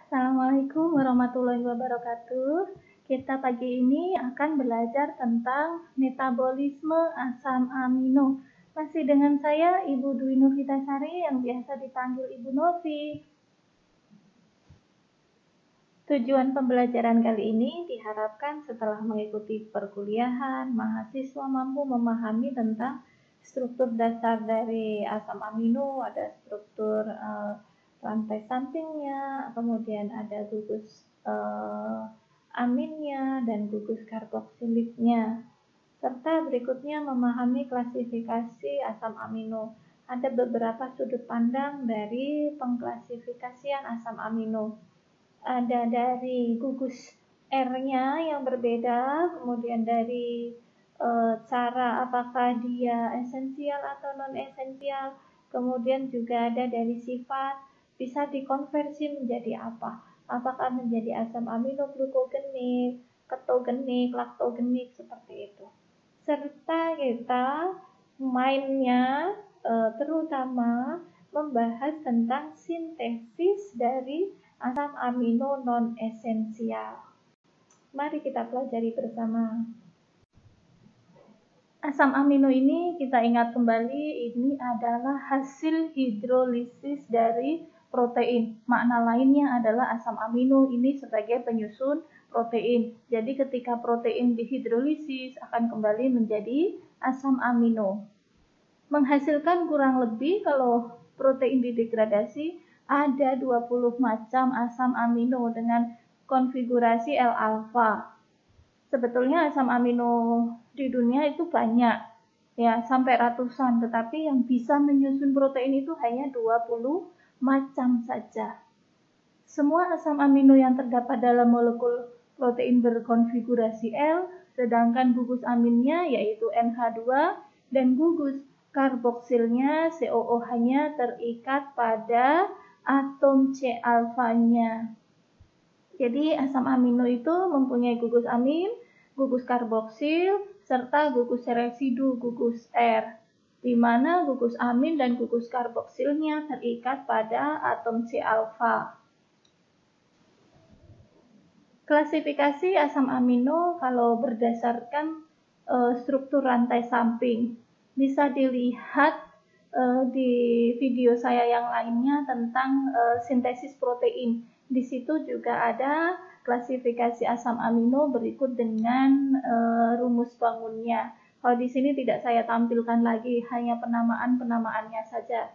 Assalamualaikum warahmatullahi wabarakatuh. Kita pagi ini akan belajar tentang metabolisme asam amino. Masih dengan saya Ibu Dwi Novitasari yang biasa dipanggil Ibu Novi. Tujuan pembelajaran kali ini diharapkan setelah mengikuti perkuliahan, mahasiswa mampu memahami tentang struktur dasar dari asam amino, ada struktur rantai sampingnya, kemudian ada gugus aminnya dan gugus karboksiliknya. Serta berikutnya memahami klasifikasi asam amino. Ada beberapa sudut pandang dari pengklasifikasian asam amino. Ada dari gugus R-nya yang berbeda, kemudian dari cara apakah dia esensial atau non-esensial, kemudian juga ada dari sifat, bisa dikonversi menjadi apa? Apakah menjadi asam amino glukogenik, ketogenik, laktogenik, seperti itu. Serta kita mainnya terutama membahas tentang sintesis dari asam amino non-esensial. Mari kita pelajari bersama. Asam amino ini kita ingat kembali, ini adalah hasil hidrolisis dari protein. Makna lainnya adalah asam amino ini sebagai penyusun protein. Jadi ketika protein dihidrolisis akan kembali menjadi asam amino. Menghasilkan kurang lebih kalau protein didegradasi ada 20 macam asam amino dengan konfigurasi L-alfa. Sebetulnya asam amino di dunia itu banyak, ya sampai ratusan, tetapi yang bisa menyusun protein itu hanya 20 macam saja. Semua asam amino yang terdapat dalam molekul protein berkonfigurasi L, sedangkan gugus aminnya yaitu NH2 dan gugus karboksilnya COOH-nya terikat pada atom C alfanya. Jadi asam amino itu mempunyai gugus amin, gugus karboksil, serta gugus residu gugus R, di mana gugus amin dan gugus karboksilnya terikat pada atom C alfa. Klasifikasi asam amino kalau berdasarkan struktur rantai samping bisa dilihat di video saya yang lainnya tentang sintesis protein. Di situ juga ada klasifikasi asam amino berikut dengan rumus bangunnya. Kalau di sini tidak saya tampilkan lagi, hanya penamaan-penamaannya saja.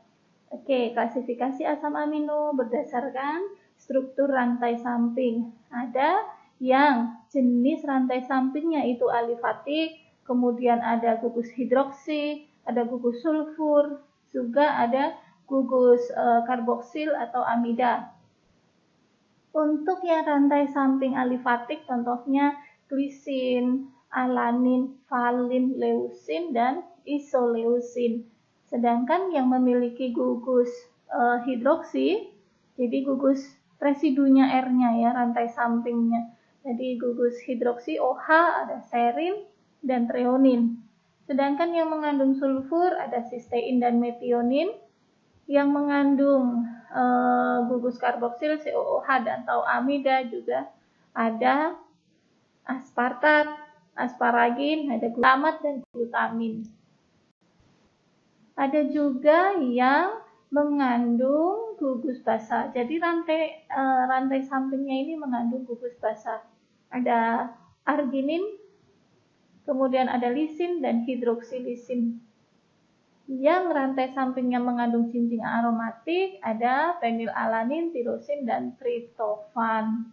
Oke, klasifikasi asam amino berdasarkan struktur rantai samping. Ada yang jenis rantai sampingnya itu alifatik, kemudian ada gugus hidroksi, ada gugus sulfur, juga ada gugus karboksil atau amida. Untuk yang rantai samping alifatik contohnya glisin, alanin, valin, leusin, dan isoleusin. Sedangkan yang memiliki gugus hidroksi, jadi gugus residunya R-nya ya, rantai sampingnya. Jadi gugus hidroksi OH ada serin dan treonin. Sedangkan yang mengandung sulfur ada sistein dan metionin. Yang mengandung gugus karboksil COOH dan atau amida juga ada aspartat, asparagin, ada glutamat dan glutamin. Ada juga yang mengandung gugus basa. Jadi rantai sampingnya ini mengandung gugus basa. Ada arginin, kemudian ada lisin dan hidroksilisin. Yang rantai sampingnya mengandung cincin aromatik ada fenilalanin, tirosin, dan triptofan.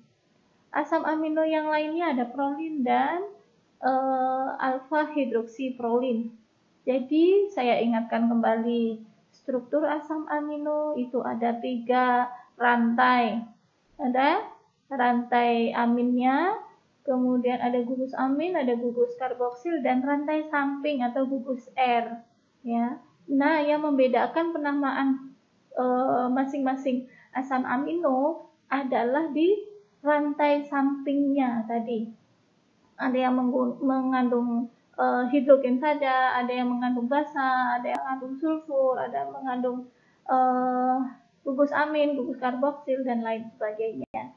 Asam amino yang lainnya ada prolin dan alfa hidroksiprolin. Jadi saya ingatkan kembali struktur asam amino itu ada 3 rantai. Ada rantai aminnya, kemudian ada gugus amin, ada gugus karboksil, dan rantai samping atau gugus R. Ya. Nah, yang membedakan penamaan masing-masing asam amino adalah di rantai sampingnya tadi. Ada yang mengandung hidrogen saja, ada yang mengandung basa, ada yang mengandung sulfur, ada yang mengandung gugus amin, gugus karboksil, dan lain sebagainya.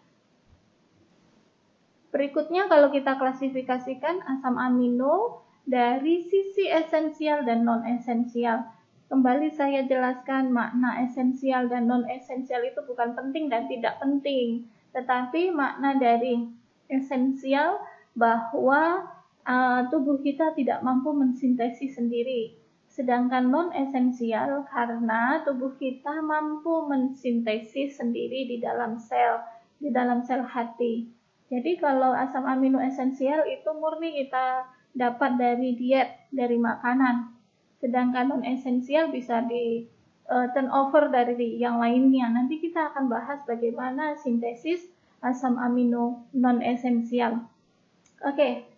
Berikutnya kalau kita klasifikasikan asam amino dari sisi esensial dan non-esensial. Kembali saya jelaskan makna esensial dan non-esensial itu bukan penting dan tidak penting. Tetapi makna dari esensial bahwa tubuh kita tidak mampu mensintesis sendiri. Sedangkan non-esensial karena tubuh kita mampu mensintesis sendiri di dalam sel hati. Jadi kalau asam amino esensial itu murni kita dapat dari diet, dari makanan. Sedangkan non-esensial bisa di turnover dari yang lainnya. Nanti kita akan bahas bagaimana sintesis asam amino non-esensial. Oke,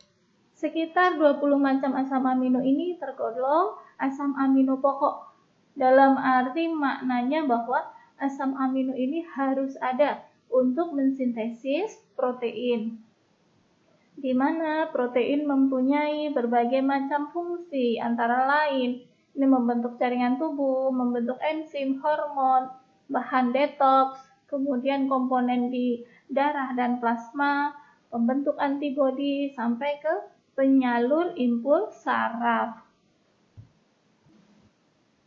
sekitar 20 macam asam amino ini tergolong asam amino pokok. Dalam arti maknanya bahwa asam amino ini harus ada untuk mensintesis protein, di mana protein mempunyai berbagai macam fungsi, antara lain ini membentuk jaringan tubuh, membentuk enzim, hormon, bahan detoks, kemudian komponen di darah dan plasma, pembentuk antibodi, sampai ke penyalur impuls saraf.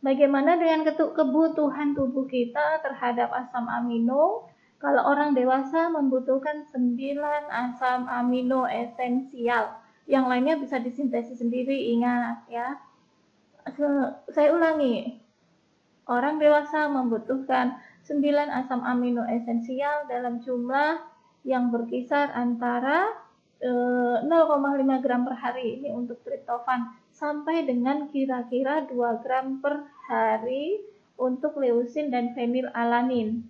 Bagaimana dengan kebutuhan tubuh kita terhadap asam amino? Kalau orang dewasa membutuhkan 9 asam amino esensial. Yang lainnya bisa disintesis sendiri, ingat ya. Saya ulangi. Orang dewasa membutuhkan 9 asam amino esensial dalam jumlah yang berkisar antara 0,5 gram per hari ini untuk triptofan sampai dengan kira-kira 2 gram per hari untuk leusin dan fenilalanin.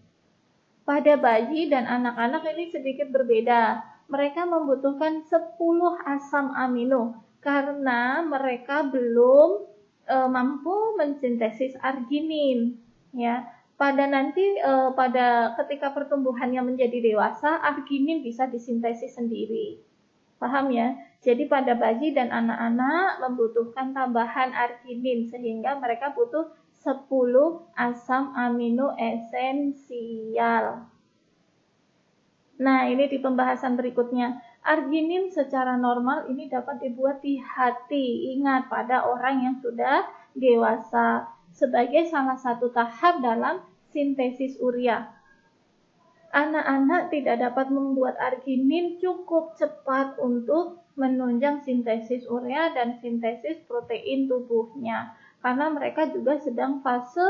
Pada bayi dan anak-anak ini sedikit berbeda. Mereka membutuhkan 10 asam amino karena mereka belum mampu mensintesis arginin. Ya, pada ketika pertumbuhannya menjadi dewasa, arginin bisa disintesis sendiri. Paham ya? Jadi pada bayi dan anak-anak membutuhkan tambahan arginin sehingga mereka butuh 10 asam amino esensial. Nah, ini di pembahasan berikutnya. Arginin secara normal ini dapat dibuat di hati. Ingat, pada orang yang sudah dewasa sebagai salah satu tahap dalam sintesis urea. Anak-anak tidak dapat membuat arginin cukup cepat untuk menunjang sintesis urea dan sintesis protein tubuhnya. Karena mereka juga sedang fase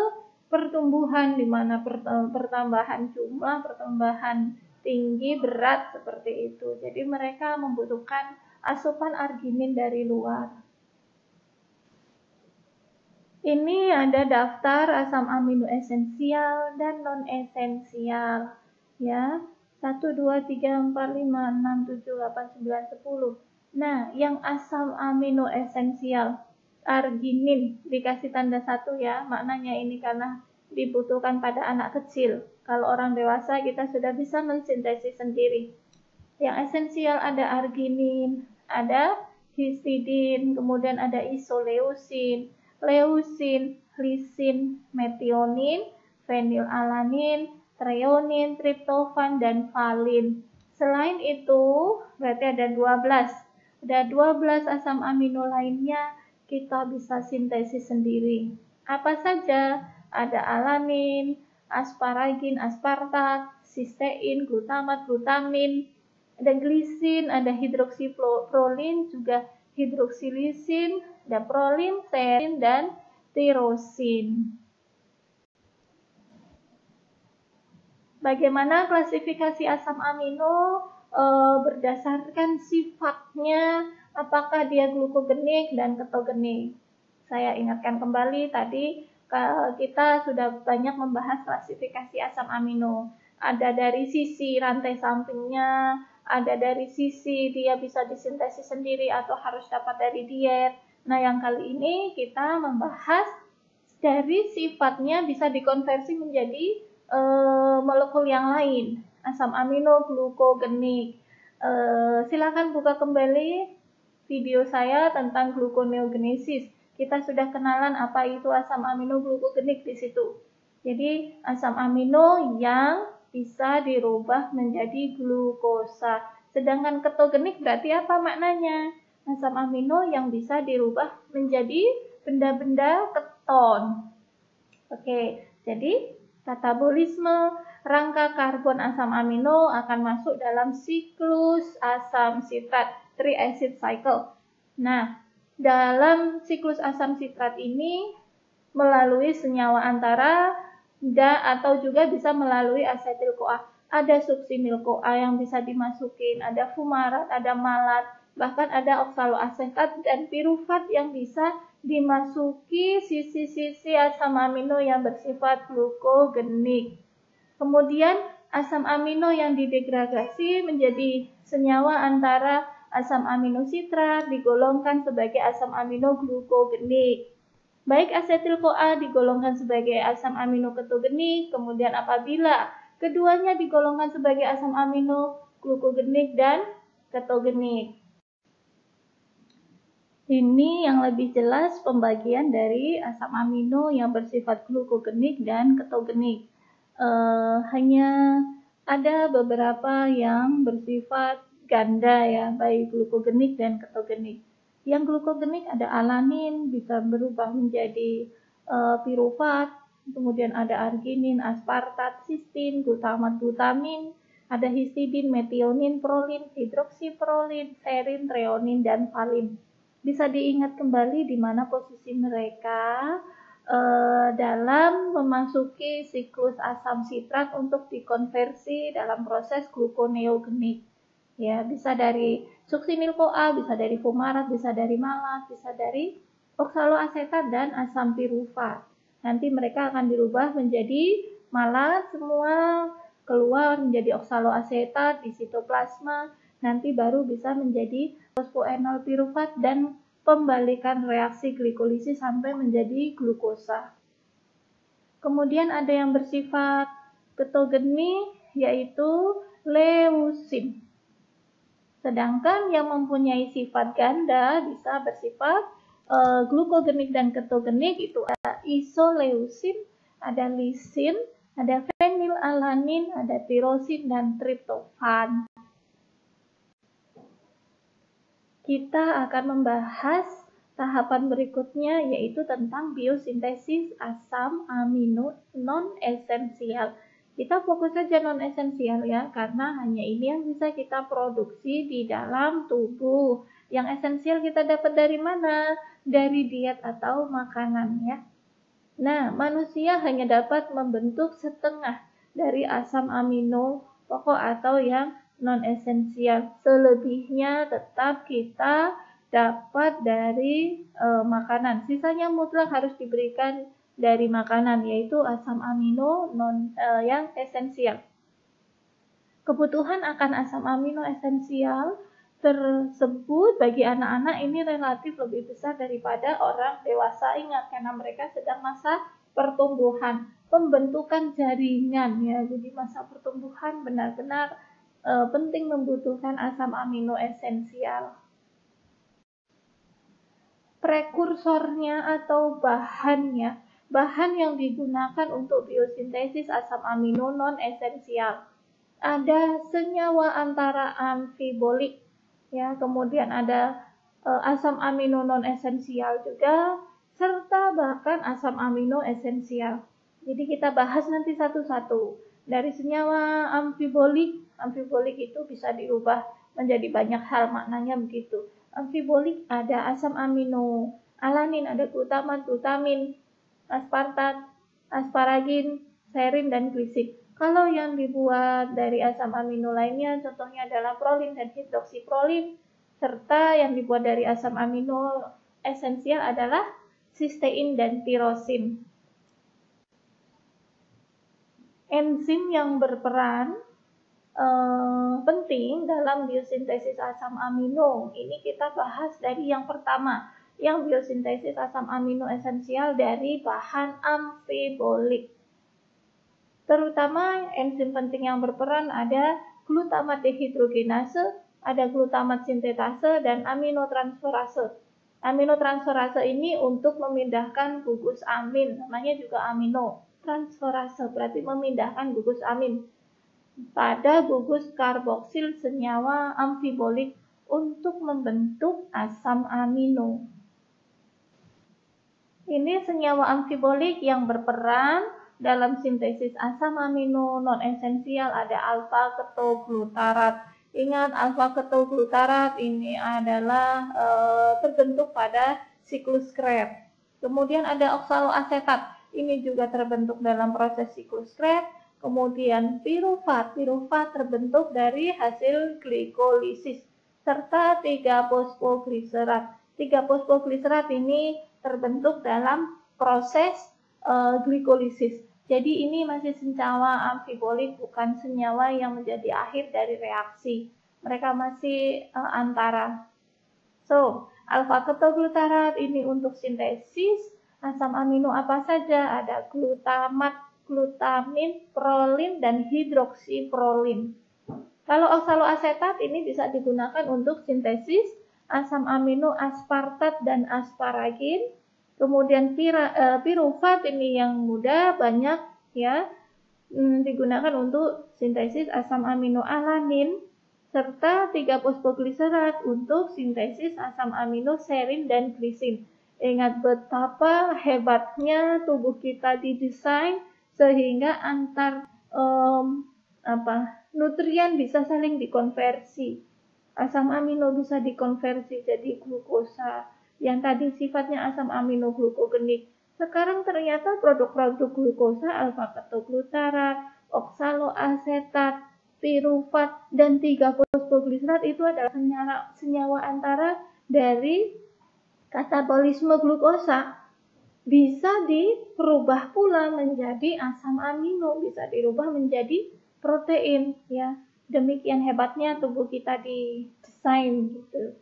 pertumbuhan di mana pertambahan jumlah, pertambahan tinggi, berat seperti itu. Jadi mereka membutuhkan asupan arginin dari luar. Ini ada daftar asam amino esensial dan non-esensial. Ya, 1, 2, 3, 4, 5, 6, 7, 8, 9, 10. Nah, yang asam amino esensial arginin dikasih tanda 1 ya, maknanya ini karena dibutuhkan pada anak kecil. Kalau orang dewasa kita sudah bisa mensintesis sendiri. Yang esensial ada arginin, ada histidin, kemudian ada isoleusin, leusin, lisin, metionin, fenilalanin, treonin, triptofan, dan valin. Selain itu, berarti ada 12. Ada 12 asam amino lainnya kita bisa sintesis sendiri. Apa saja? Ada alanin, asparagin, aspartat, sistein, glutamat, glutamin, ada glisin, ada hidroksiprolin, juga hidroksilisin, ada prolin, serin, dan tirosin. Bagaimana klasifikasi asam amino berdasarkan sifatnya, apakah dia glukogenik dan ketogenik. Saya ingatkan kembali tadi kita sudah banyak membahas klasifikasi asam amino. Ada dari sisi rantai sampingnya, ada dari sisi dia bisa disintesis sendiri atau harus dapat dari diet. Nah, yang kali ini kita membahas dari sifatnya bisa dikonversi menjadi molekul yang lain, asam amino glukogenik. Silakan buka kembali video saya tentang gluconeogenesis. Kita sudah kenalan apa itu asam amino glukogenik di situ. Jadi asam amino yang bisa dirubah menjadi glukosa. Sedangkan ketogenik berarti apa maknanya? Asam amino yang bisa dirubah menjadi benda-benda keton. Oke, jadi katabolisme rangka karbon asam amino akan masuk dalam siklus asam sitrat, triacid cycle. Nah, dalam siklus asam sitrat ini melalui senyawa antara atau juga bisa melalui asetil-CoA. Ada suksinil-CoA yang bisa dimasukin, ada fumarat, ada malat, bahkan ada oksaloasetat dan pirufat yang bisa dimasuki sisi-sisi asam amino yang bersifat glukogenik. Kemudian asam amino yang didegradasi menjadi senyawa antara asam amino sitrat digolongkan sebagai asam amino glukogenik. Baik asetil-CoA digolongkan sebagai asam amino ketogenik, kemudian apabila keduanya digolongkan sebagai asam amino glukogenik dan ketogenik. Ini yang lebih jelas pembagian dari asam amino yang bersifat glukogenik dan ketogenik. Hanya ada beberapa yang bersifat ganda ya, baik glukogenik dan ketogenik. Yang glukogenik ada alanin, bisa berubah menjadi pirufat, kemudian ada arginin, aspartat, sistin, glutamat, glutamin, ada histidin, metionin, prolin, hidroksiprolin, serin, treonin, dan valin. Bisa diingat kembali di mana posisi mereka dalam memasuki siklus asam sitrat untuk dikonversi dalam proses gluconeogenik. Ya, bisa dari suksinil-CoA, bisa dari fumarat, bisa dari malat, bisa dari oksaloasetat dan asam pirufat. Nanti mereka akan dirubah menjadi malat, semua keluar menjadi oksaloasetat di sitoplasma, nanti baru bisa menjadi fosfoenol pirufat dan pembalikan reaksi glikolisis sampai menjadi glukosa. Kemudian ada yang bersifat ketogenik yaitu leusin. Sedangkan yang mempunyai sifat ganda bisa bersifat glukogenik dan ketogenik, itu ada isoleusin, ada lisin, ada fenilalanin, ada tirosin, dan triptofan. Kita akan membahas tahapan berikutnya yaitu tentang biosintesis asam amino non-esensial. Kita fokus saja non-esensial ya, karena hanya ini yang bisa kita produksi di dalam tubuh. Yang esensial kita dapat dari mana? Dari diet atau makanan ya. Nah, manusia hanya dapat membentuk setengah dari asam amino pokok atau yang non-esensial. Selebihnya tetap kita dapat dari makanan. Sisanya mutlak harus diberikan dari makanan, yaitu asam amino yang esensial. Kebutuhan akan asam amino esensial tersebut bagi anak-anak ini relatif lebih besar daripada orang dewasa. Ingat, karena mereka sedang masa pertumbuhan, pembentukan jaringan ya. Jadi masa pertumbuhan benar-benar penting membutuhkan asam amino esensial. Prekursornya atau bahannya, bahan yang digunakan untuk biosintesis asam amino non-esensial. Ada senyawa antara amfibolik, ya, kemudian ada asam amino non-esensial juga, serta bahkan asam amino esensial. Jadi kita bahas nanti satu-satu. Dari senyawa amfibolik itu bisa dirubah menjadi banyak hal, maknanya begitu. Amfibolik ada asam amino alanin, ada glutamat, glutamin, aspartat, asparagin, serin, dan glisik. Kalau yang dibuat dari asam amino lainnya, contohnya adalah prolin dan hidroksiprolin, serta yang dibuat dari asam amino esensial adalah sistein dan tirosin. Enzim yang berperan penting dalam biosintesis asam amino, ini kita bahas dari yang pertama, yang biosintesis asam amino esensial dari bahan amfibolik. Terutama enzim penting yang berperan ada glutamat dehidrogenase, ada glutamat sintetase, dan aminotransferase. Aminotransferase ini untuk memindahkan gugus amin, namanya juga amino. transferase, berarti memindahkan gugus amin pada gugus karboksil senyawa amfibolik untuk membentuk asam amino. Ini senyawa amfibolik yang berperan dalam sintesis asam amino non-esensial, ada alfa-ketoglutarat. Ingat, alfa-ketoglutarat ini adalah terbentuk pada siklus Krebs. Kemudian ada oksaloasetat, ini juga terbentuk dalam proses siklus Krebs. Kemudian pirufat terbentuk dari hasil glikolisis, serta 3 fosfogliserat. 3 fosfogliserat ini terbentuk dalam proses glikolisis. Jadi ini masih senyawa amfibolik, bukan senyawa yang menjadi akhir dari reaksi. Mereka masih antara. So, alfa-ketoglutarat ini untuk sintesis asam amino apa saja? Ada glutamat, glutamin, prolin, dan hidroksiprolin. Kalau oksaloasetat ini bisa digunakan untuk sintesis asam amino aspartat dan asparagin. Kemudian pirufat ini yang mudah, banyak ya, digunakan untuk sintesis asam amino alanin, serta 3 fosfogliserat untuk sintesis asam amino serin dan glisin. Ingat betapa hebatnya tubuh kita didesain sehingga antar nutrien bisa saling dikonversi. Asam amino bisa dikonversi jadi glukosa yang tadi sifatnya asam amino glukogenik. Sekarang ternyata produk-produk glukosa alfa-ketoglutarat, oksaloasetat, pirufat, dan 3 fosfogliserat itu adalah senyawa antara dari katabolisme glukosa. Bisa dirubah pula menjadi asam amino, bisa dirubah menjadi protein ya. Demikian hebatnya tubuh kita didesain gitu.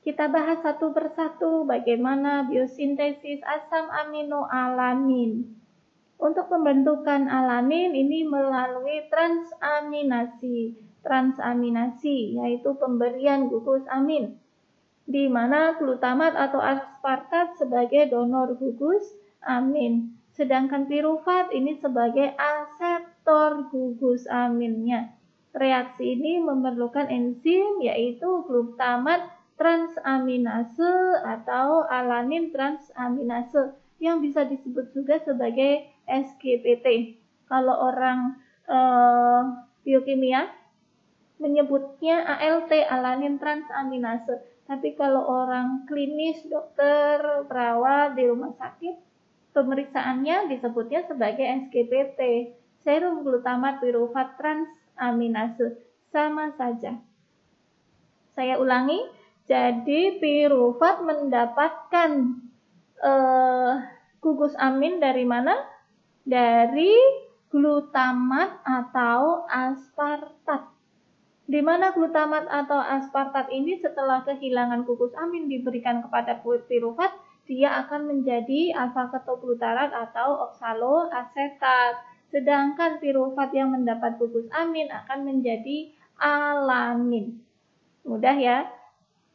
Kita bahas satu persatu bagaimana biosintesis asam amino alanin. Untuk pembentukan alanin ini melalui transaminasi. Transaminasi yaitu pemberian gugus amin, di mana glutamat atau aspartat sebagai donor gugus amin. Sedangkan pirufat ini sebagai aseptor gugus aminnya. Reaksi ini memerlukan enzim yaitu glutamat transaminase atau alanin transaminase yang bisa disebut juga sebagai SGPT. Kalau orang biokimia menyebutnya ALT, alanin transaminase. Tapi kalau orang klinis, dokter, perawat di rumah sakit, pemeriksaannya disebutnya sebagai SGPT, serum glutamat pirufat transaminase. Sama saja. Saya ulangi, jadi pirufat mendapatkan gugus amin dari mana? Dari glutamat atau aspartat. Di mana glutamat atau aspartat ini setelah kehilangan gugus amin diberikan kepada pirufat, dia akan menjadi alfa-ketoglutarat atau oksaloasetat. Sedangkan pirufat yang mendapat gugus amin akan menjadi alanin. Mudah ya?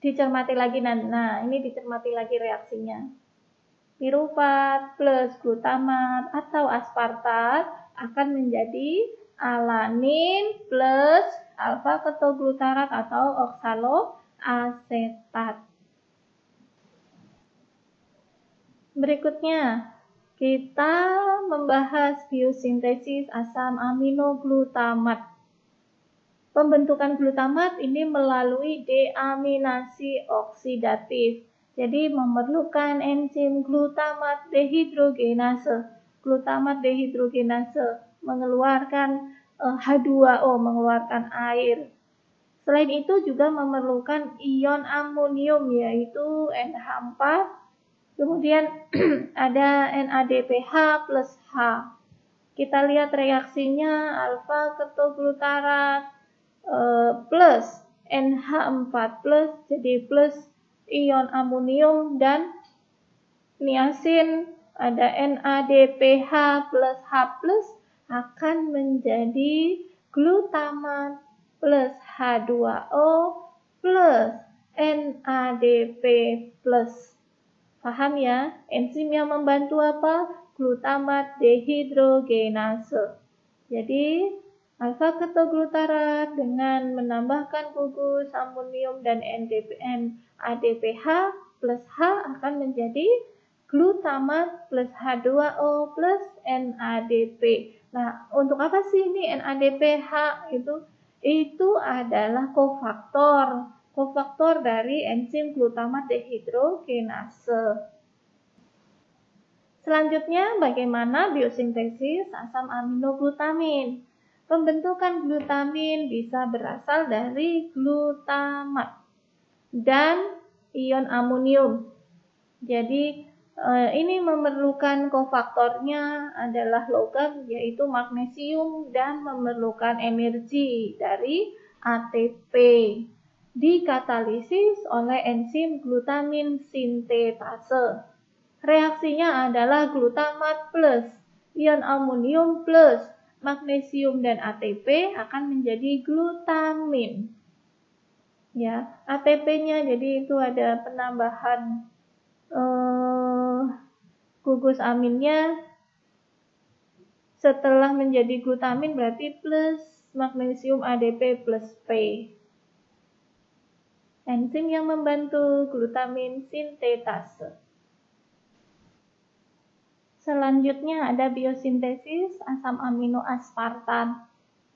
Dicermati lagi. Nah, ini dicermati lagi reaksinya. Pirufat plus glutamat atau aspartat akan menjadi alanin plus alfa-ketoglutarat atau oksaloasetat. Berikutnya, kita membahas biosintesis asam amino glutamat. Pembentukan glutamat ini melalui deaminasi oksidatif. Jadi memerlukan enzim glutamat dehidrogenase. Glutamat dehidrogenase mengeluarkan H2O, mengeluarkan air. Selain itu juga memerlukan ion amonium yaitu NH4. Kemudian ada NADPH plus H. Kita lihat reaksinya alfa-ketoglutarat plus NH4 plus jadi plus ion amonium dan niacin, ada NADPH plus H plus akan menjadi glutamat plus H2O plus NADP plus. Paham ya? Enzim yang membantu apa? glutamat dehidrogenase. Jadi alfa-ketoglutarat dengan menambahkan gugus amonium dan NADPH plus H akan menjadi glutamat plus H2O plus NADP. Nah, untuk apa sih ini NADPH itu adalah kofaktor dari enzim glutamat dehidrogenase. Selanjutnya, bagaimana biosintesis asam aminoglutamin? Pembentukan glutamin bisa berasal dari glutamat dan ion amonium. Jadi, ini memerlukan kofaktornya adalah logam, yaitu magnesium, dan memerlukan energi dari ATP. Dikatalisis oleh enzim glutamin sintetase. Reaksinya adalah glutamat plus ion amonium plus magnesium dan ATP akan menjadi glutamin. Ya, ATP-nya jadi itu ada penambahan gugus aminnya setelah menjadi glutamin berarti plus magnesium ADP plus P. Enzim yang membantu glutamin sintetase. Selanjutnya ada biosintesis asam amino aspartat,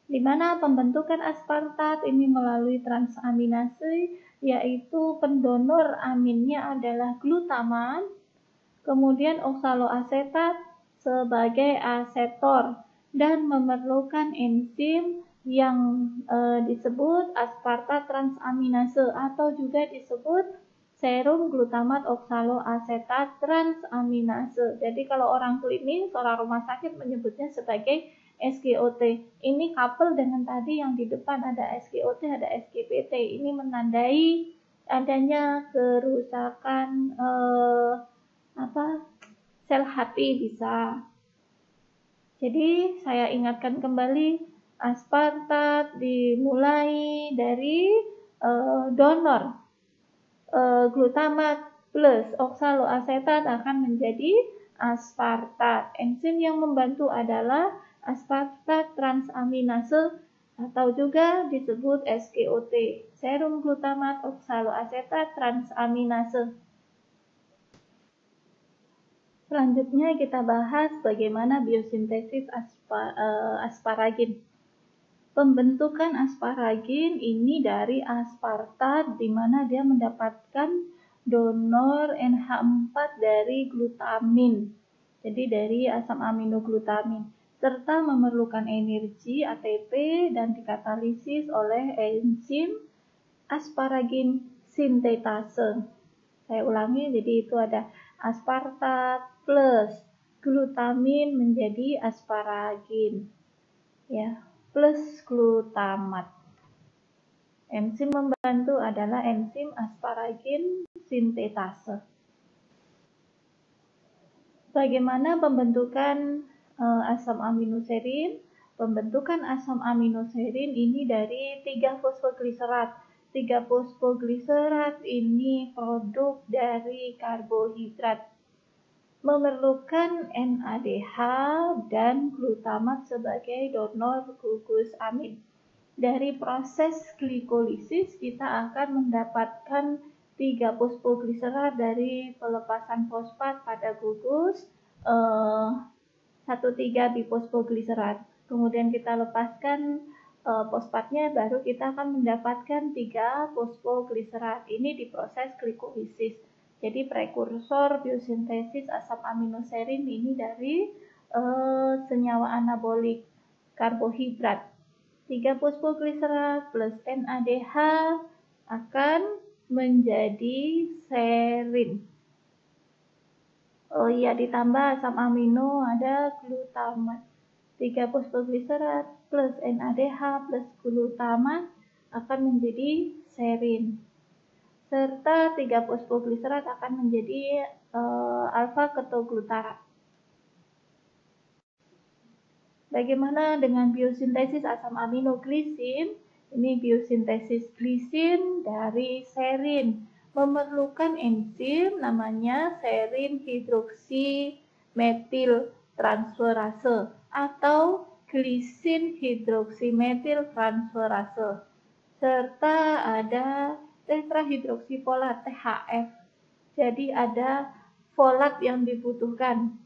di mana pembentukan aspartat ini melalui transaminase, yaitu pendonor aminnya adalah glutamat, kemudian oksaloasetat sebagai asetor, dan memerlukan enzim yang disebut aspartat transaminase atau juga disebut serum glutamat oksaloasetat transaminase. Jadi kalau orang klinis, orang rumah sakit menyebutnya sebagai SGOT. Ini couple dengan tadi yang di depan ada SGOT, ada SGPT. Ini menandai adanya kerusakan sel hati bisa. Jadi saya ingatkan kembali, aspartat dimulai dari donor glutamat plus oksaloasetat akan menjadi aspartat. Enzim yang membantu adalah aspartat transaminase atau juga disebut SGOT, serum glutamat oksaloasetat transaminase. Selanjutnya kita bahas bagaimana biosintesis asparagin. Pembentukan asparagin ini dari aspartat, di mana dia mendapatkan donor NH4 dari glutamin, jadi dari asam aminoglutamin, serta memerlukan energi ATP dan dikatalisis oleh enzim asparagin sintetase. Saya ulangi, jadi itu ada aspartat plus glutamin menjadi asparagin, ya, plus glutamat. Enzim membantu adalah enzim asparagin sintetase. Bagaimana pembentukan asam aminoserin? Pembentukan asam aminoserin ini dari 3 fosfogliserat. 3 fosfogliserat ini produk dari karbohidrat, memerlukan NADH dan glutamat sebagai donor gugus amin. Dari proses glikolisis kita akan mendapatkan 3 fosfogliserat dari pelepasan fosfat pada gugus 1,3 bifosfogliserat. Kemudian kita lepaskan fosfatnya, baru kita akan mendapatkan 3 fosfogliserat. Ini diproses glikolisis. Jadi prekursor biosintesis asam aminoserin ini dari senyawa anabolik karbohidrat. 3 fosfogliserat plus NADH akan menjadi serin. Oh iya, ditambah asam amino ada glutamat. 3 fosfogliserat plus NADH plus glutamat akan menjadi serin. Serta 3 fosfogliserat akan menjadi alfa-ketoglutarat. Bagaimana dengan biosintesis asam aminoglisin? Ini biosintesis glisin dari serin. Memerlukan enzim namanya serin hidroksi metil transferase atau glisin hidroksimetil transferase, serta ada tetrahidroksifolat THF. Jadi ada folat yang dibutuhkan.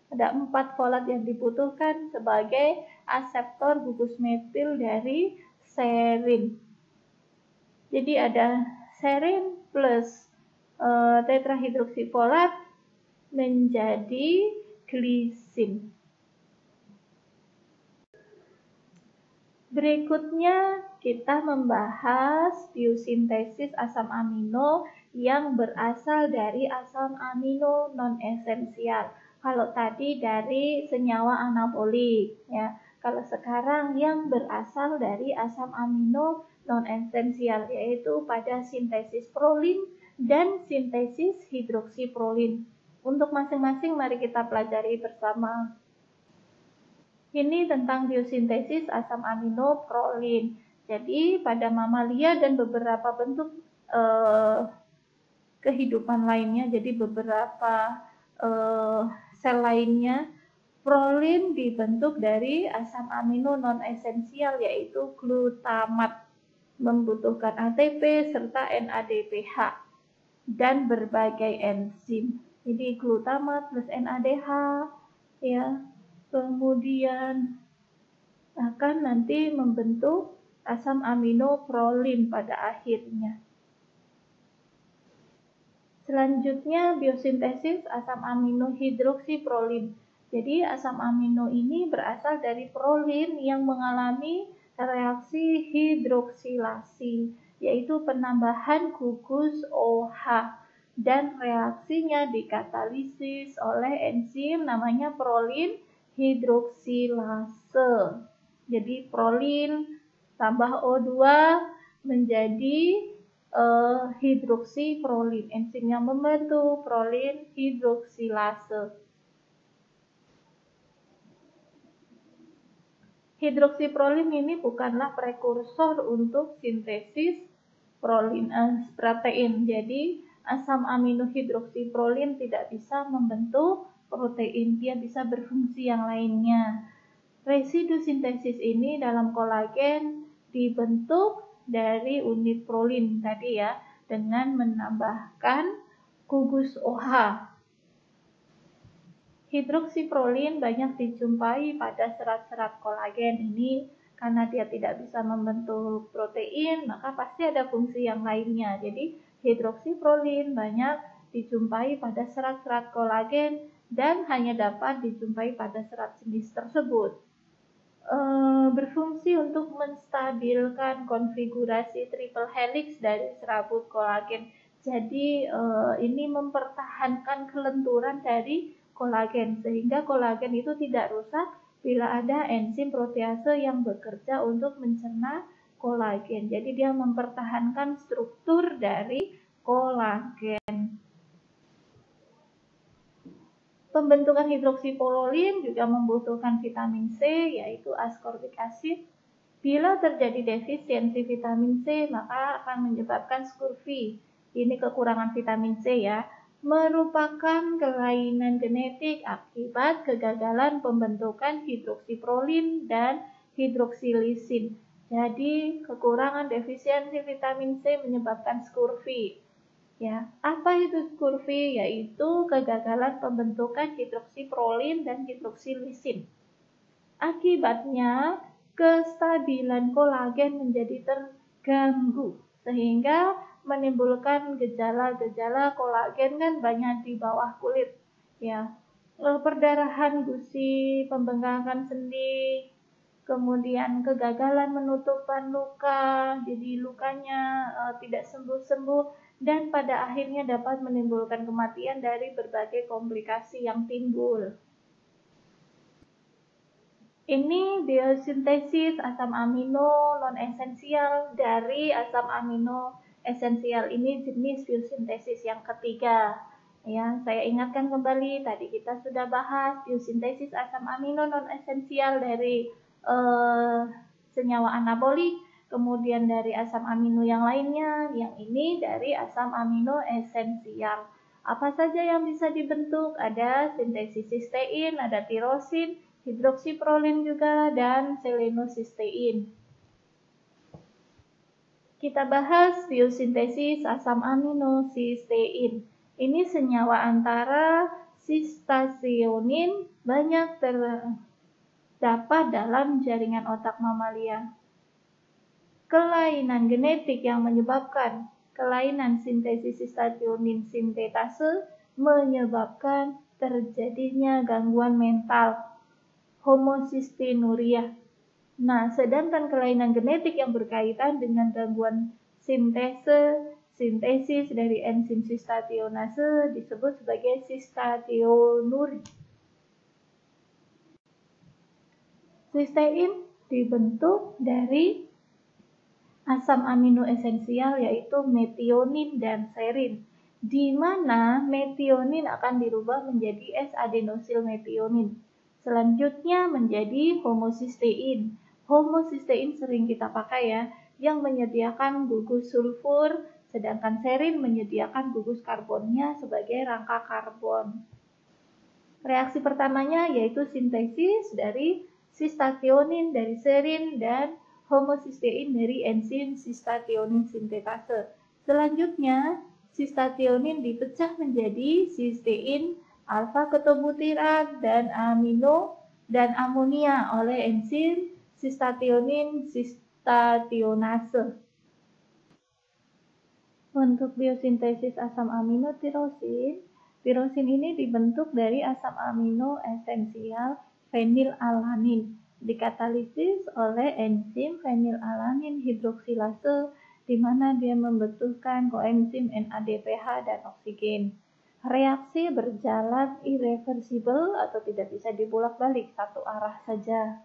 Ada 4 folat yang dibutuhkan sebagai aseptor gugus metil dari serin. Jadi ada serin plus tetrahidroksifolat menjadi glisin. Berikutnya kita membahas biosintesis asam amino yang berasal dari asam amino non-esensial. Kalau tadi dari senyawa anabolik, ya. Kalau sekarang yang berasal dari asam amino non-esensial, yaitu pada sintesis prolin dan sintesis hidroksiprolin. Untuk masing-masing mari kita pelajari bersama. Ini tentang biosintesis asam amino prolin. Jadi pada mamalia dan beberapa bentuk kehidupan lainnya, jadi beberapa sel lainnya, prolin dibentuk dari asam amino non-esensial yaitu glutamat, membutuhkan ATP serta NADPH dan berbagai enzim. Jadi glutamat plus NADH, ya. Kemudian akan nanti membentuk asam amino prolin pada akhirnya. Selanjutnya biosintesis asam amino hidroksiprolin. Jadi asam amino ini berasal dari prolin yang mengalami reaksi hidroksilasi, yaitu penambahan gugus OH, dan reaksinya dikatalisis oleh enzim namanya prolin hidroksilase. Jadi prolin tambah O2 menjadi hidroksiprolin. Enzim yang membantu prolin hidroksilase. Hidroksiprolin ini bukanlah prekursor untuk sintesis protein. Jadi asam amino hidroksiprolin tidak bisa membentuk protein, dia bisa berfungsi yang lainnya. Residu sintesis ini dalam kolagen dibentuk dari unit prolin tadi ya, dengan menambahkan gugus OH. Hidroksiprolin banyak dijumpai pada serat-serat kolagen ini karena dia tidak bisa membentuk protein, maka pasti ada fungsi yang lainnya. Jadi hidroksiprolin banyak dijumpai pada serat-serat kolagen dan hanya dapat dijumpai pada serat jenis tersebut. Berfungsi untuk menstabilkan konfigurasi triple helix dari serabut kolagen. Jadi ini mempertahankan kelenturan dari kolagen sehingga kolagen itu tidak rusak bila ada enzim protease yang bekerja untuk mencerna kolagen. Jadi dia mempertahankan struktur dari kolagen. Pembentukan hidroksiprolin juga membutuhkan vitamin C, yaitu ascorbic acid. Bila terjadi defisiensi vitamin C, maka akan menyebabkan scurvy. Ini kekurangan vitamin C ya, merupakan kelainan genetik akibat kegagalan pembentukan hidroksiprolin dan hidroksilisin. Jadi, kekurangan defisiensi vitamin C menyebabkan scurvy. Ya, apa itu scurvy? Yaitu kegagalan pembentukan hidroksiprolin dan hidroksilisin. Akibatnya, kestabilan kolagen menjadi terganggu sehingga menimbulkan gejala-gejala kolagen kan banyak di bawah kulit. Ya, perdarahan gusi, pembengkakan sendi, kemudian kegagalan menutupan luka, jadi lukanya tidak sembuh-sembuh, dan pada akhirnya dapat menimbulkan kematian dari berbagai komplikasi yang timbul. Ini biosintesis asam amino non-esensial dari asam amino esensial. Ini jenis biosintesis yang ketiga. Ya, saya ingatkan kembali, tadi kita sudah bahas biosintesis asam amino non-esensial dari senyawa anabolik, kemudian dari asam amino yang lainnya, yang ini dari asam amino esensial. Apa saja yang bisa dibentuk? Ada sintesis sistein, ada tirosin, hidroksiprolin juga, dan selenocystein. Kita bahas biosintesis asam amino sistein. Ini senyawa antara sistationin banyak terdapat dalam jaringan otak mamalia. Kelainan genetik yang menyebabkan kelainan sintesis sistationin sintetase menyebabkan terjadinya gangguan mental, homosistinuria. Nah, sedangkan kelainan genetik yang berkaitan dengan gangguan sintesis dari enzim sistationase disebut sebagai sistationuri. Sistein dibentuk dari asam amino esensial yaitu metionin dan serin, di mana metionin akan dirubah menjadi S-adenosilmetionin. Selanjutnya menjadi homosistein. Homosistein sering kita pakai ya, yang menyediakan gugus sulfur, sedangkan serin menyediakan gugus karbonnya sebagai rangka karbon. Reaksi pertamanya yaitu sintesis dari sistationin dari serin dan homosistein dari enzim sistationin sintetase. Selanjutnya, sistationin dipecah menjadi sistein, alfa ketobutirat, dan amino dan amonia oleh enzim sistationin sistationase. Untuk biosintesis asam amino tirosin, tirosin ini dibentuk dari asam amino esensial fenilalanin, dikatalisis oleh enzim fenilalanin hidroksilase, di mana dia membutuhkan koenzim NADPH dan oksigen. Reaksi berjalan irreversibel atau tidak bisa dibolak-balik, satu arah saja.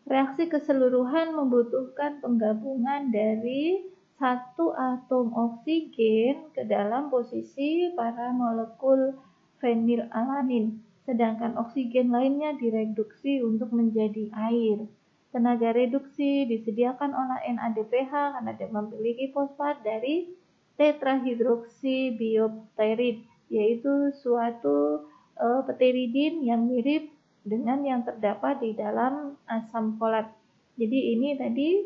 Reaksi keseluruhan membutuhkan penggabungan dari satu atom oksigen ke dalam posisi para molekul fenilalanin, sedangkan oksigen lainnya direduksi untuk menjadi air. Tenaga reduksi disediakan oleh NADPH karena dia memiliki fosfat dari tetrahidroksibiopterin, yaitu suatu pteridin yang mirip dengan yang terdapat di dalam asam folat. Jadi ini tadi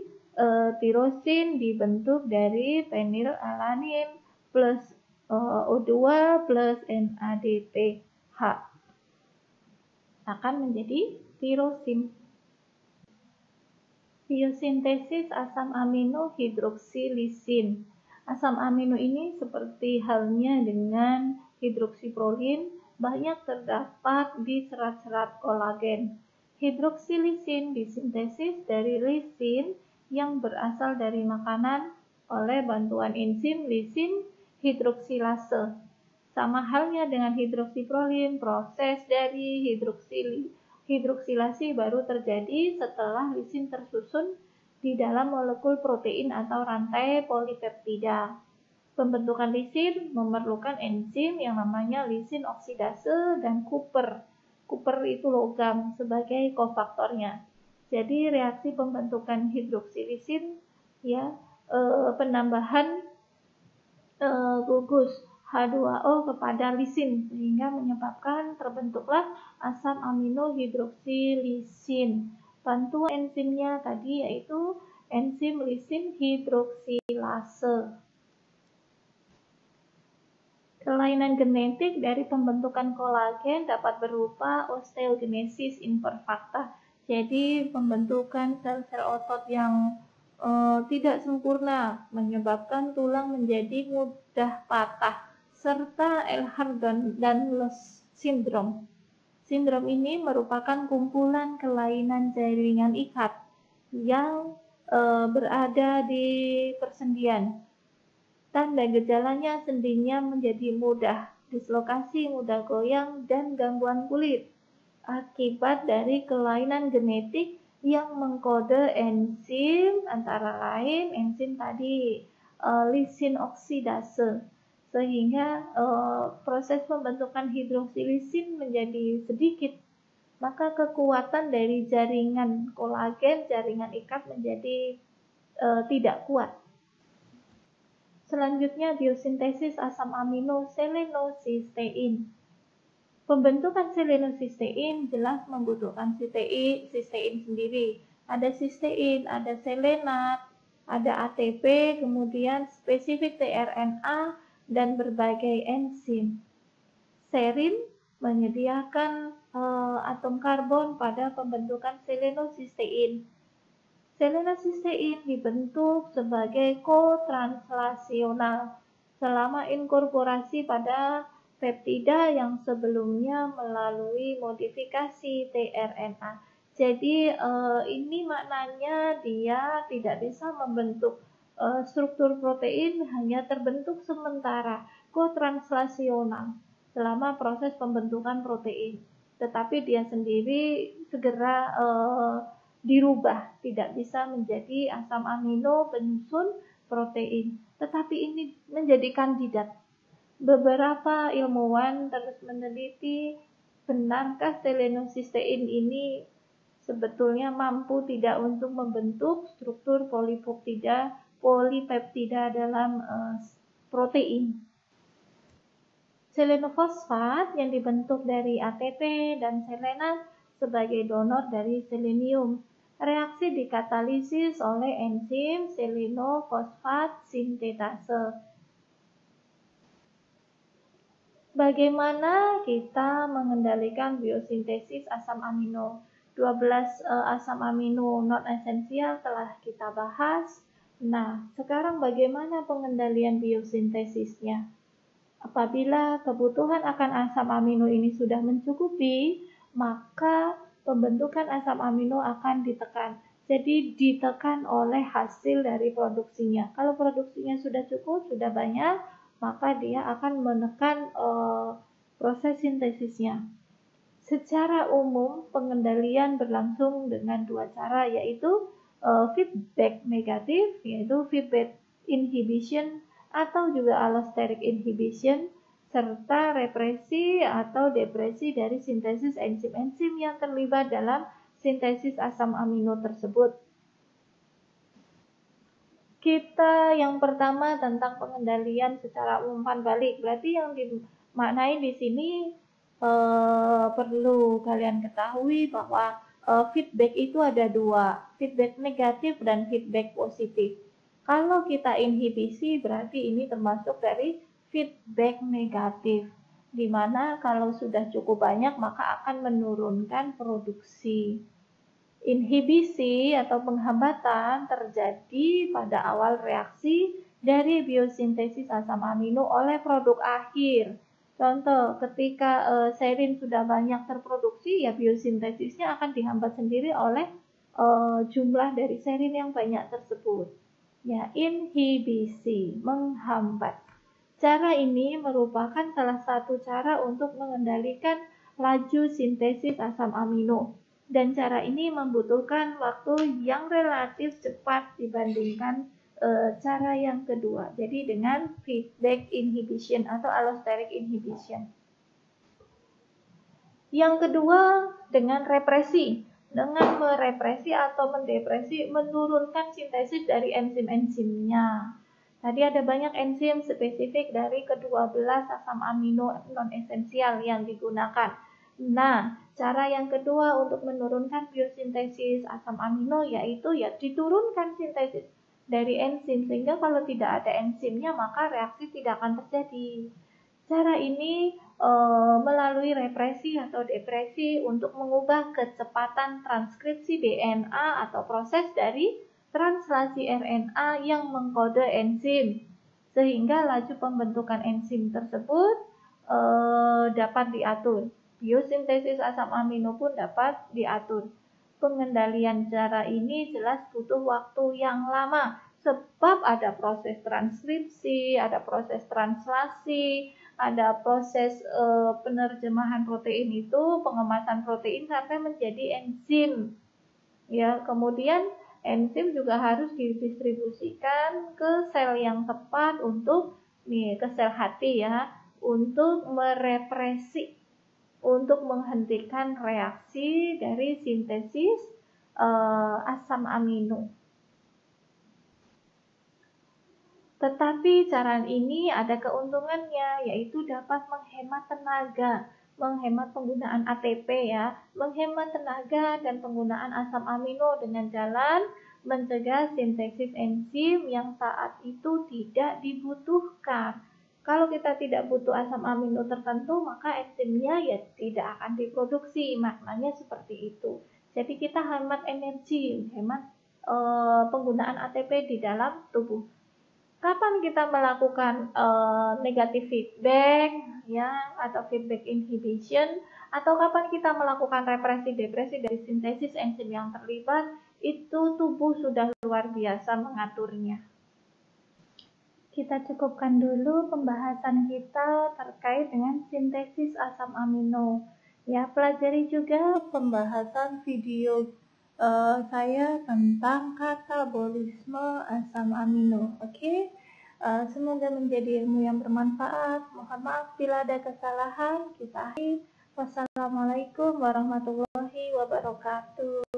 tirosin dibentuk dari fenilalanin plus O2 plus NADPH akan menjadi tirosin. Biosintesis asam amino hidroksilisin. Asam amino ini seperti halnya dengan hidroksiprolin banyak terdapat di serat-serat kolagen. Hidroksilisin disintesis dari lisin yang berasal dari makanan oleh bantuan enzim lisin hidroksilase. Sama halnya dengan hidroksiprolin, proses dari hidroksilasi baru terjadi setelah lisin tersusun di dalam molekul protein atau rantai polipeptida. Pembentukan lisin memerlukan enzim yang namanya lisin oksidase dan Cooper. Cooper itu logam sebagai kofaktornya. Jadi reaksi pembentukan hidroksilisin ya penambahan gugus H2O kepada lisin sehingga menyebabkan terbentuklah asam amino hidroksilisin. Bantuan enzimnya tadi yaitu enzim lisin hidroksilase. Kelainan genetik dari pembentukan kolagen dapat berupa osteogenesis imperfecta. Jadi pembentukan sel-sel otot yang tidak sempurna menyebabkan tulang menjadi mudah patah, serta Ehlers-Danlos syndrome. Sindrom ini merupakan kumpulan kelainan jaringan ikat yang berada di persendian. Tanda gejalanya sendinya menjadi mudah dislokasi, mudah goyang, dan gangguan kulit akibat dari kelainan genetik yang mengkode enzim antara lain enzim tadi lisin oksidase, sehingga proses pembentukan hidroksilisin menjadi sedikit, maka kekuatan dari jaringan kolagen, jaringan ikat menjadi tidak kuat. Selanjutnya biosintesis asam amino selenocystein. Pembentukan selenocystein jelas membutuhkan cystein sendiri. Ada cystein, ada selenat, ada ATP, kemudian spesifik tRNA, dan berbagai enzim. Serin menyediakan atom karbon pada pembentukan selenocystein. Selenocystein dibentuk sebagai kotranslasional selama inkorporasi pada peptida yang sebelumnya melalui modifikasi tRNA. Jadi ini maknanya dia tidak bisa membentuk struktur protein, hanya terbentuk sementara kotranslasional selama proses pembentukan protein. Tetapi dia sendiri segera dirubah, tidak bisa menjadi asam amino penyusun protein. Tetapi ini menjadi kandidat. Beberapa ilmuwan terus meneliti benarkah selenocystein ini sebetulnya mampu tidak untuk membentuk struktur polipeptida dalam protein. Selenofosfat yang dibentuk dari ATP dan selenat sebagai donor dari selenium. Reaksi dikatalisis oleh enzim selenofosfat sintetase. Bagaimana kita mengendalikan biosintesis asam amino? 12 asam amino non-esensial telah kita bahas. Nah, sekarang bagaimana pengendalian biosintesisnya? Apabila kebutuhan akan asam amino ini sudah mencukupi, maka pembentukan asam amino akan ditekan. Jadi ditekan oleh hasil dari produksinya. Kalau produksinya sudah cukup, sudah banyak, maka dia akan menekan proses sintesisnya. Secara umum, pengendalian berlangsung dengan dua cara, yaitu feedback negatif, yaitu feedback inhibition atau juga allosteric inhibition, serta represi atau depresi dari sintesis enzim-enzim yang terlibat dalam sintesis asam amino tersebut. Kita yang pertama tentang pengendalian secara umpan balik. Berarti yang dimaknai di sini perlu kalian ketahui bahwa feedback itu ada dua, feedback negatif dan feedback positif. Kalau kita inhibisi berarti ini termasuk dari feedback negatif, dimana kalau sudah cukup banyak maka akan menurunkan produksi. Inhibisi atau penghambatan terjadi pada awal reaksi dari biosintesis asam amino oleh produk akhir. Contoh, ketika serin sudah banyak terproduksi, ya biosintesisnya akan dihambat sendiri oleh jumlah dari serin yang banyak tersebut. Ya, inhibisi, menghambat. Cara ini merupakan salah satu cara untuk mengendalikan laju sintesis asam amino. Dan cara ini membutuhkan waktu yang relatif cepat dibandingkan cara yang kedua. Jadi dengan feedback inhibition atau allosteric inhibition. Yang kedua dengan represi. Dengan merepresi atau mendepresi, menurunkan sintesis dari enzim-enzimnya. Tadi ada banyak enzim spesifik dari ke-12 asam amino non-esensial yang digunakan. Nah, cara yang kedua untuk menurunkan biosintesis asam amino yaitu diturunkan sintesis dari enzim, sehingga kalau tidak ada enzimnya maka reaksi tidak akan terjadi. Cara ini melalui represi atau depresi untuk mengubah kecepatan transkripsi DNA atau proses dari translasi RNA yang mengkode enzim, sehingga laju pembentukan enzim tersebut dapat diatur. Biosintesis asam amino pun dapat diatur. Pengendalian cara ini jelas butuh waktu yang lama, sebab ada proses transkripsi, ada proses translasi, ada proses penerjemahan protein itu, pengemasan protein sampai menjadi enzim. Ya, kemudian enzim juga harus didistribusikan ke sel yang tepat untuk ke sel hati ya, untuk merepresi, untuk menghentikan reaksi dari sintesis asam amino. Tetapi cara ini ada keuntungannya, yaitu dapat menghemat tenaga, menghemat penggunaan ATP ya, menghemat tenaga dan penggunaan asam amino dengan jalan mencegah sintesis enzim yang saat itu tidak dibutuhkan. Kalau kita tidak butuh asam amino tertentu, maka enzimnya ya tidak akan diproduksi. Maknanya seperti itu. Jadi kita hemat energi, hemat penggunaan ATP di dalam tubuh. Kapan kita melakukan negative feedback ya atau feedback inhibition, atau kapan kita melakukan represi depresi dari sintesis enzim yang terlibat, itu tubuh sudah luar biasa mengaturnya. Kita cukupkan dulu pembahasan kita terkait dengan sintesis asam amino. Ya, pelajari juga pembahasan video saya tentang katabolisme asam amino. Oke? Semoga menjadi ilmu yang bermanfaat. Mohon maaf bila ada kesalahan. Kita akhiri. Wassalamualaikum warahmatullahi wabarakatuh.